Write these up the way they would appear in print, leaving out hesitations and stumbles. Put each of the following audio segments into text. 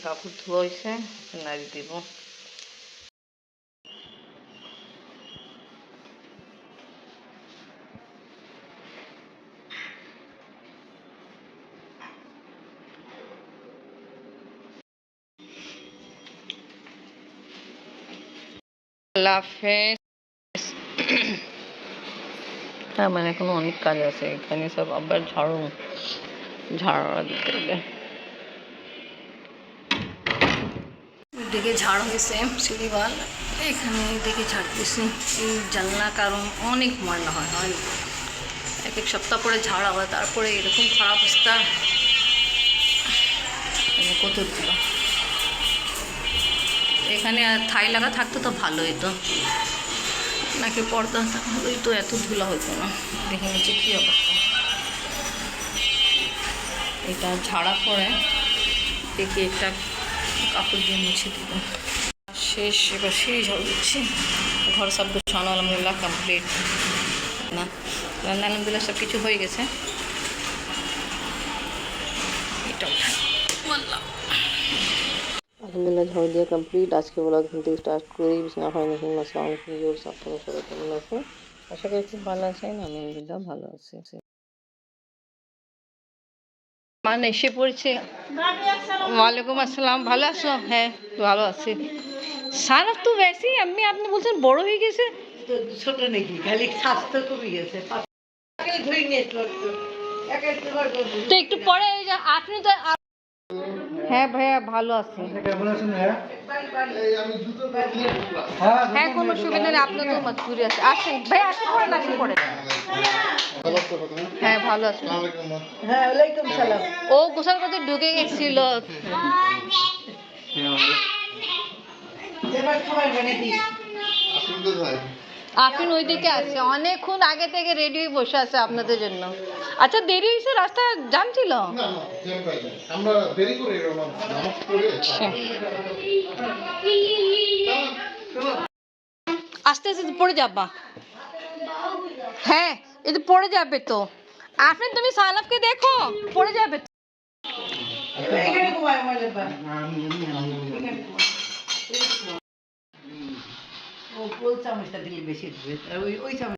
কাপড় ধোয়া হয়েছে, নাড়ি দিব। আল্লাহ হাফেজ। হ্যাঁ মানে এখনো অনেক কাজ আছে এখানে, সব আবার ঝাড়া দিতে হবে। দিকে ঝাড় হয়েছে সিঁড়িওয়াল, এখানে দিকে ঝাড়তেছি। এই জানলা কারণ অনেক ময়লা হয়, এক এক সপ্তাহ পরে ঝাড়া হয়, তারপরে এরকম খারাপ অবস্থা। কত ধুলো এখানে, থাই লাগা থাকতো তো ভালো হতো, নাকি পর্দা হলেই তো এত ধুলা হতো না। দেখে নিচ্ছে কী অবস্থা। এটা ঝাড়া পরে দেখি একটা কাপড় দিয়ে মুছে দিব। শেষ, এবার সিঁড়ি ঝাড়ু দিচ্ছি। ঘর সব গুছানো আলহামদুলিল্লাহ কমপ্লিট না, আলহামদুলিল্লাহ সব কিছু হয়ে গেছে। এটা আলহামদুলিল্লাহ ঝাড়ু দিয়ে কমপ্লিট। আজকে ব্লগ এখান থেকে স্টার্ট করি। বিছানা হয় না, আসসালামু আলাইকুম ভিউয়ার্স, আপনারা সবাই কেমন আছেন? আশা করি খুব ভালো আছেন। আমি আলহামদুলিল্লাহ ভালো আছি। মান এসে পড়ছে। ওয়ালাইকুম আসসালাম, ভালো আছো? হ্যাঁ ভালো আছি। সারাফ তো বেশি এমনি আপনি বলছেন বড় হয়ে গেছে, ছোট নাকি, খালি স্বাস্থ্য কমে গেছে। তো একটু পরে আপনি তো। হ্যাঁ ভাইয়া ভালো আছি। হ্যাঁ কোনো সুবিধা নেই, আপনার তো মজবুরি আছে। আসেন ভাইয়া, আসেন পড়েন, আসেন পড়েন। হ্যাঁ ভালো আছি। হ্যাঁ ওয়ালাইকুম সালাম। ও গোসল করতে ঢুকে গেছিল। আফিন ওইদিকে আছে, অনেকক্ষণ আগে থেকে রেডি হয়ে বসে আছে আপনাদের জন্য। আচ্ছা দেরি হয়েছে, রাস্তা জাম ছিল। আস্তে আস্তে পড়ে যাবা। হ্যাঁ এই তো পড়ে যাবে তো। আফিন তুমি সালাফকে দেখো, পড়ে যাবে তো। বেশি ওই চামচ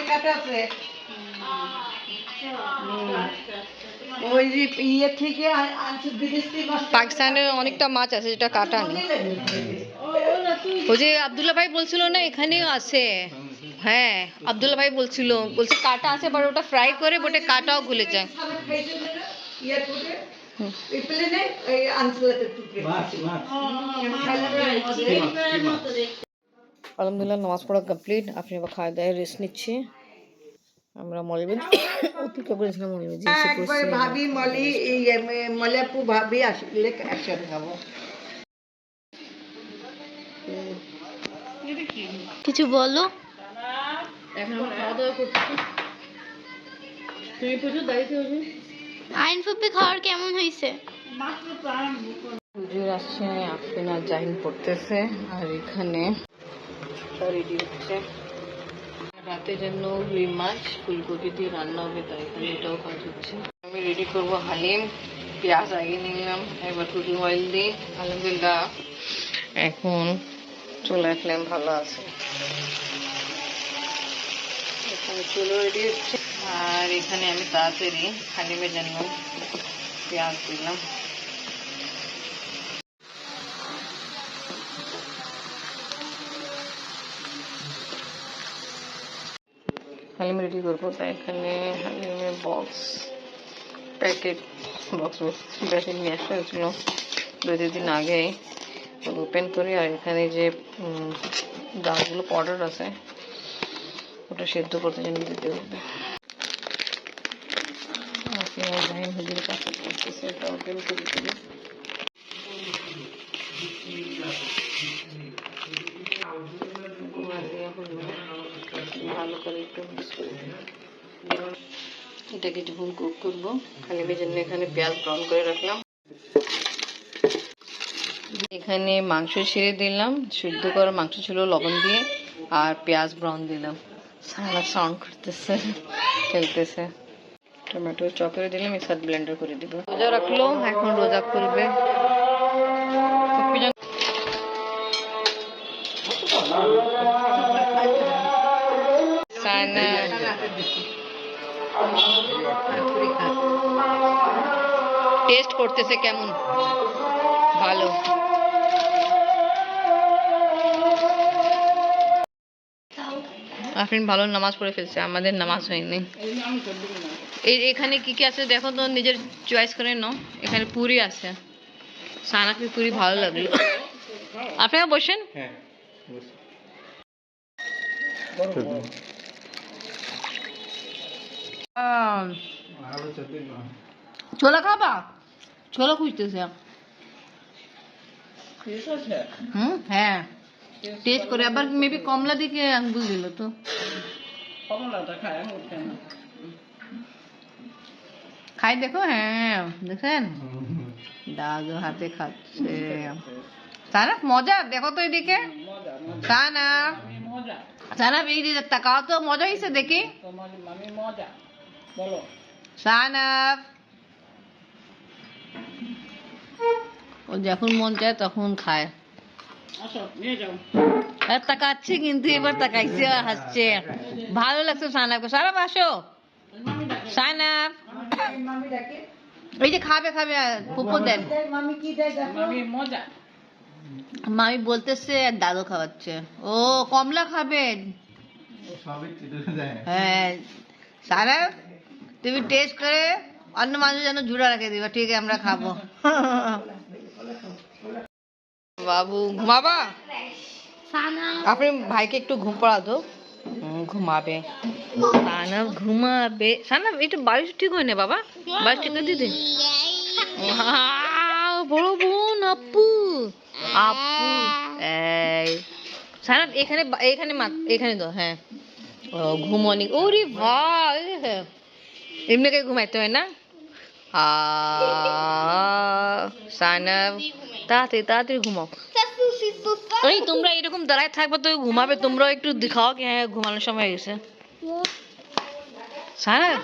কাটা আছে। ওই যে ইয়ে থেকে পাকিস্তানের অনেকটা মাছ আছে যেটা কাটা নেই। ওই যে আব্দুল্লাহ ভাই বলছিল না এখানেও আছে। হ্যাঁ আব্দুল্লাহ ভাই বলছে কাটা আছে, বাট ওটা ফ্রাই করে ওটা কাটাও ভুলে যায়। আলহামদুলিল্লাহ নামাজ পড়া কমপ্লিট। আপনি আবার খাওয়া দাওয়া রেস্ট নিচ্ছি। আমরা মলিবাজি অপেক্ষা করেছিলাম, মলিবাজি ভাবি মলি মলিয়াপু ভাবি আসলে একসাথে খাবো। কিছু বলো। এখন আমরা খাওয়া দাওয়া করছি। তুমি পুজো দাঁড়িয়েছে আইন ফুপি খাওয়ার কেমন হয়েছে? হুজুর আসছে, আফিন আর জাহিন পড়তেছে, আর এখানে রেডি হচ্ছে রাতের জন্য রুই মাছ ফুলকপি দিয়ে রান্না হবে, তাই এখানে এটাও কাজ হচ্ছে। আমি রেডি করবো হালিম, পেঁয়াজ আগে নিলাম, এবার কুকিং অয়েল দিই। আলহামদুলিল্লাহ এখন চুলার ফ্লেম ভালো আছে, এখানে চুলো রেডি হচ্ছে। আর এখানে আমি তাড়াতাড়ি হালিমের জন্য পেঁয়াজ দিলাম। হালিম রেডি করবো, তাই এখানে হালিমের প্যাকেট নিয়ে আসা হয়েছিল 2-3 দিন আগে, ওপেন করি। আর এখানে যে ডালগুলো পাউডার আছে ওটা সেদ্ধ করতে জন্য দিতে হবে। হুজুর কাছে করতেছে, এটা ওপেন করে দিই। ভালো করে একটু মিক্স করে দিই। এটা কিছুক্ষণ কুক করবো। হালিমের জন্য এখানে পেঁয়াজ ব্রাউন করে রাখলাম। এখানে মাংস ছেড়ে দিলাম, সিদ্ধ করা মাংস ছিল লবণ দিয়ে, আর পেঁয়াজ ব্রাউন দিলাম। সাউন্ড করতেছে, খেলতেছে। টমেটো চপ করে দিলাম, এর সাথে ব্লেন্ডার করে দিব। রোজা রাখলো, এখন রোজা খুলবে। সানা টেস্ট করতেছে কেমন, ভালো। আফরিন ভালো নামাজ পড়ে ফেলছে, আমাদের নামাজ হয়নি। এখানে কি কি আছে দেখো তো, নিজের চয়েস করে নাও। এখানে পুরি আছে, সানাকে পুরি ভালো লাগলো। আপনারা বসেন। ছোলা খাবা? ছোলা খুঁজতেছে। হ্যাঁ টেস্ট করে আবার মেবি কমলা দিকে আঙ্গুল দিল তো। খাই দেখো, হ্যাঁ দেখেন দাদু হাতে খাচ্ছে। সানাফ মজা, দেখো তো এদিকে। সানাফ, সানাফ এই দিকে তাকাও তো, মজা হয়েছে দেখি। সানাফ, ও যখন মন চায় তখন খায়। তাকাচ্ছে কিন্তু এবার তাকাইছে আর হাসছে, ভালো লাগছে সানাফকে। সানাফ আসো, সানাফ এই যে খাবে খাবে, পুপো দেন। মামি বলতেছে দাদু খাওয়াচ্ছে। ও কমলা খাবে? হ্যাঁ সানাফ তুমি টেস্ট করে অন্য মানুষ যেন জুড়া রেখে দিবা, ঠিক আছে আমরা খাবো। বাবু ঘুমাবা? আপনি ভাইকে একটু ঘুম পড়া দো, ঘুমাবে। সানাফ ঘুমাবে। সানাফ একটু বালিশ ঠিক হয় না বাবা, বালিশ ঠিক করে দিদি। বড় বোন আপু, আপু এই সানাফ এখানে এখানে এখানে দাও। হ্যাঁ ঘুমনি। ওরে ভাই, এমনি কে ঘুমাইতে হয় না। সানাফ তাড়াতাড়ি তাড়াতাড়ি ঘুমাও। ওই তোমরা এরকম দাঁড়ায় থাকবে তো ঘুমাবে, তোমরাও একটু দেখাও কি হ্যাঁ ঘুমানোর সময় হয়ে গেছে। সানাফ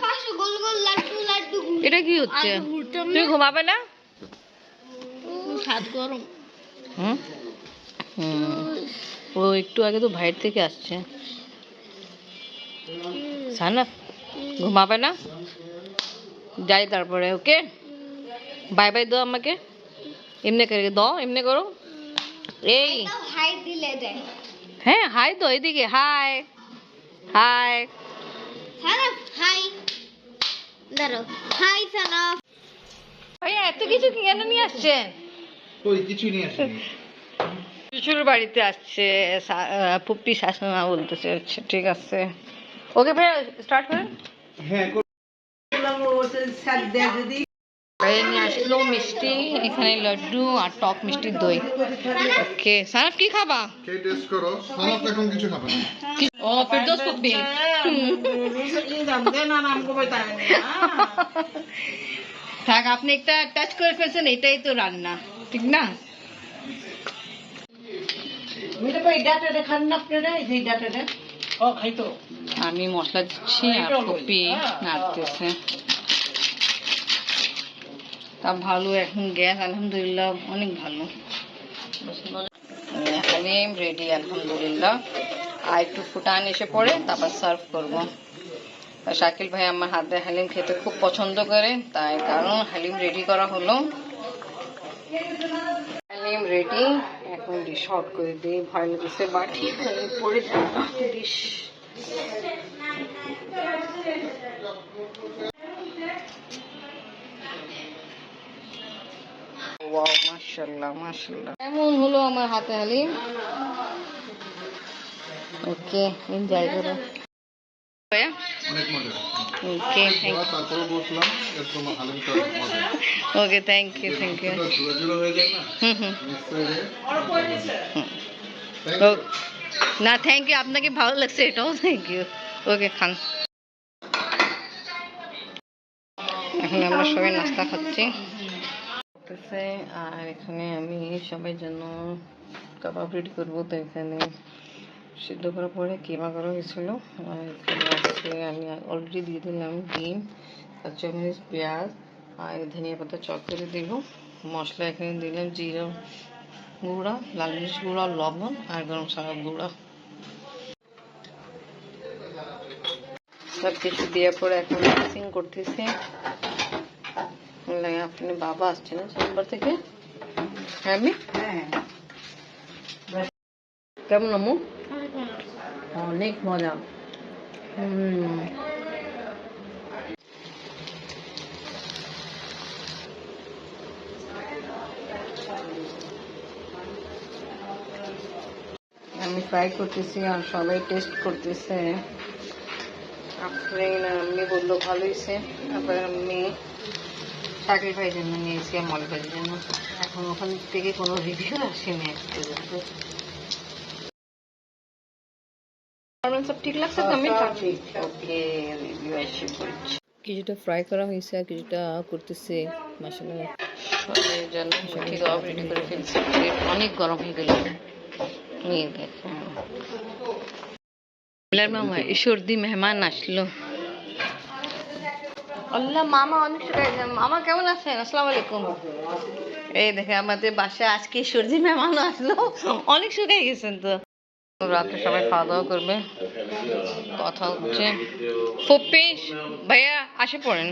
এটা কি হচ্ছে, তুমি ঘুমাবে না? ও একটু আগে তো ভাইয়ের থেকে আসছে। সানাফ ঘুমাবে না? যাই তারপরে, ওকে বাই বাই দাও আমাকে। এমনি করে দাও, এমনি করো। এই হ্যাঁ হাই তো, এদিকে হাই হাই। ভাইয়া এত কিছু কেন নিয়ে আসছেন? কিছু নিয়ে আসেনি। শ্বশুর বাড়িতে আসছে, পুপ্পি শাশুমা বলতেছে। আচ্ছা ঠিক আছে, ওকে ভাইয়া স্টার্ট করেন। হ্যাঁ যদি ভাইয়া নিয়ে আসলো মিষ্টি, এখানে লাড্ডু আর টক মিষ্টি দই। ওকে সানাফ কি খাবা? খেয়ে টেস্ট করো। সানাফ এখন কিছু খাবে না। ও ফিরদৌস পুপ্পি। থাক, আপনি একটা টাচ করে ফেলছেন, এটাই তো রান্না, ঠিক না? আমি মশলা দিচ্ছি আর পুপ্পি নাড়তেছে। তা ভালো, এখন গ্যাস আলহামদুলিল্লাহ অনেক ভালো। হালিম রেডি আলহামদুলিল্লাহ। আর একটু ফুটান এসে পড়ে তারপর সার্ভ করবো। শাকিল ভাই আমার হাতে হালিম খেতে খুব পছন্দ করে, তাই কারণ হালিম রেডি করা হলো। হালিম রেডি, এখন ডিশ আউট করে দিই। ভয় লাগছে বাটি পড়ে ডিশ। ওয়াও মাশাআল্লাহ মাশাআল্লাহ, এমন হলো আমার হাতে হালিম। ওকে এনজয় করো। অনেক মজা। ওকে থ্যাংক তারপরে বসলাম, এরকম হালিমটা মজা। Okay thank you thank you. জোড়া জোড়া হয়ে যায় না, মিক্স হয়ে যায়। Thank ও you. না থ্যাংক ইউ, আপনাকে ভালো লাগছে এটাও থ্যাংক ইউ। ওকে খান। এখন আমরা সবাই নাস্তা খাচ্ছি। আর এখানে আমি সবার জন্য কাবাব রেডি করবো, তো এখানে সিদ্ধ করার পরে কিমা করা হয়েছিল। আর এখানে আছে আমি অলরেডি দিয়ে দিলাম ডিম, কাঁচামরিচ, পেঁয়াজ আর ধনিয়া পাতা চপ করে দিব। মশলা এখানে দিলাম জিরা গুঁড়া, লাল মরিচ গুঁড়া, লবণ আর গরম মশলা গুঁড়া। সব কিছু দেওয়ার পরে এখন মিক্সিং করতেছি। আপনি বাবা আসছে না চেম্বার থেকে? হ্যাঁ আমি হ্যাঁ কেমন আম্মু? অনেক মজা। আমি ফ্রাই করতেছি আর সবাই টেস্ট করতেছে। আমি বললো ভালো হয়েছে। তারপরে আমি চাকরি ভাইয়ের জন্য নিয়েছি আর মল ভাইয়ের জন্য। এখন ওখান থেকে কোনো রিভিউ আসেনি আজকে। সব ঠিক লাগছে তো? আমি ওকে রিভিউ আসে করছি। কিছুটা ফ্রাই করা হয়েছে আর কিছুটা করতেছে মশলা জন্য ঠিক রেডি করে ফেলছি। অনেক গরম হয়ে গেল। নিয়ে দেখেন মামা সর্দি মেহমান আসলো। আল্লাহ মামা অনেক শুকাই। মামা কেমন আছেন? আসসালামু আলাইকুম। এই দেখে আমাদের বাসায় আজকে সর্দি মেহমান আসলো, অনেক শুকাই গেছেন তো। রাতে সবাই খাওয়া দাওয়া করবে, কথা হচ্ছে। ফুপ্পি ভাইয়া আসে পড়েন,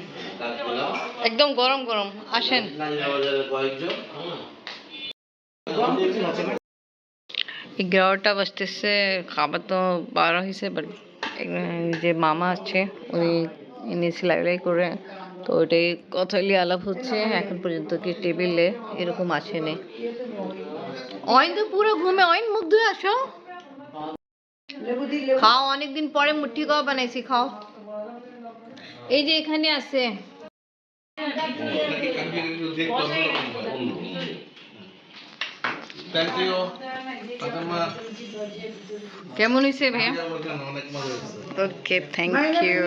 একদম গরম গরম আসেন। 11টা বাজতেছে, খাবার তো 12 হয়েছে। বাট যে মামা আছে উনি এনে সেলাই করে, তো ওইটাই কথা আলাপ হচ্ছে। এখন পর্যন্ত কি টেবিলে এরকম আসেনি। অয়ন তো পুরো ঘুমে। অয়ন মুখ ধুয়ে আসো, খাও। অনেকদিন পরে মুঠি খাওয়া বানাইছি, খাও। এই যে এখানে আছে। Thank you. কেমন হয়েছে ভাইয়া? অনেক মজা হয়েছে। ওকে থ্যাংক ইউ।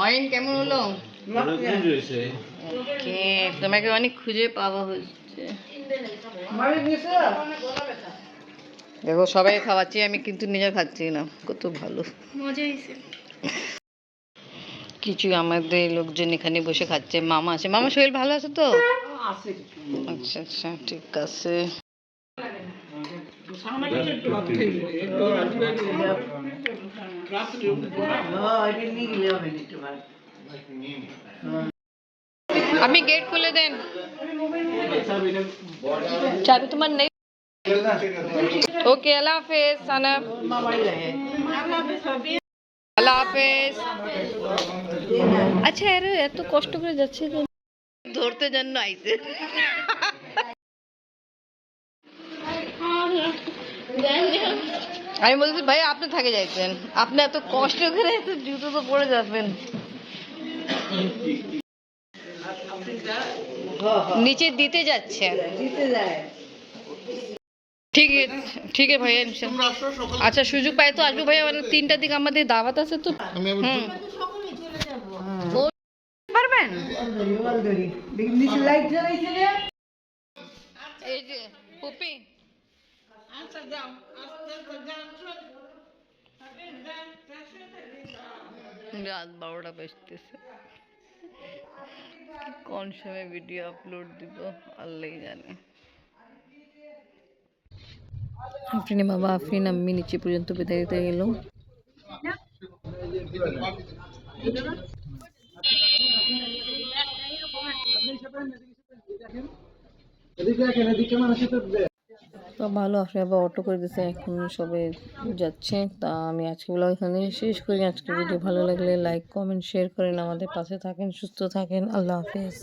অয়ন কেমন হলো? ওকে, তোমাকে অনেক খুঁজে পাওয়া হচ্ছে। দেখো সবাই খাওয়াচ্ছি, আমি কিন্তু নিজে খাচ্ছি না। কত ভালো মজা হয়েছে। কিছু আমাদের লোকজন এখানে বসে খাচ্ছে। মামা আছে। মামা শরীর ভালো আছে তো? আচ্ছা আচ্ছা ঠিক আছে। আপনি গেট খুলে দেন। চাবি তোমার নেই? ওকে আল্লাহ হাফেজ সানাব। আল্লাহ হাফেজ। আচ্ছা আরে এত কষ্ট করে যাচ্ছে কেন? ধরতে জন্য আইছে। আমি বলছি ভাই আপনি থাকে যাইতেন, আপনি এত কষ্ট করে এত জুতো তো পরে যাবেন। নিচে দিতে যাচ্ছে। ঠিক আছে ঠিক আছে ভাইয়া। আচ্ছা সুযোগ পাই তো আসবো ভাইয়া। 3টার দিকে আমাদের দাওয়াত আছে তো। ও পারবেন? এই যে পুপি রাত 12টা বাজতেছে। কোন সময় ভিডিও আপলোড দিব আল্লাহই জানে। আফরিনের বাবা আফরিন আম্মি নিচে পর্যন্ত বিদায় দিতে গেল। তো ভালো আসলে আবার অটো করে দিচ্ছে, এখন সবাই যাচ্ছে। তা আমি আজকে ব্লগ এখানে শেষ করি। আজকে ভিডিও ভালো লাগলে লাইক কমেন্ট শেয়ার করেন, আমাদের পাশে থাকেন, সুস্থ থাকেন। আল্লাহ হাফেজ।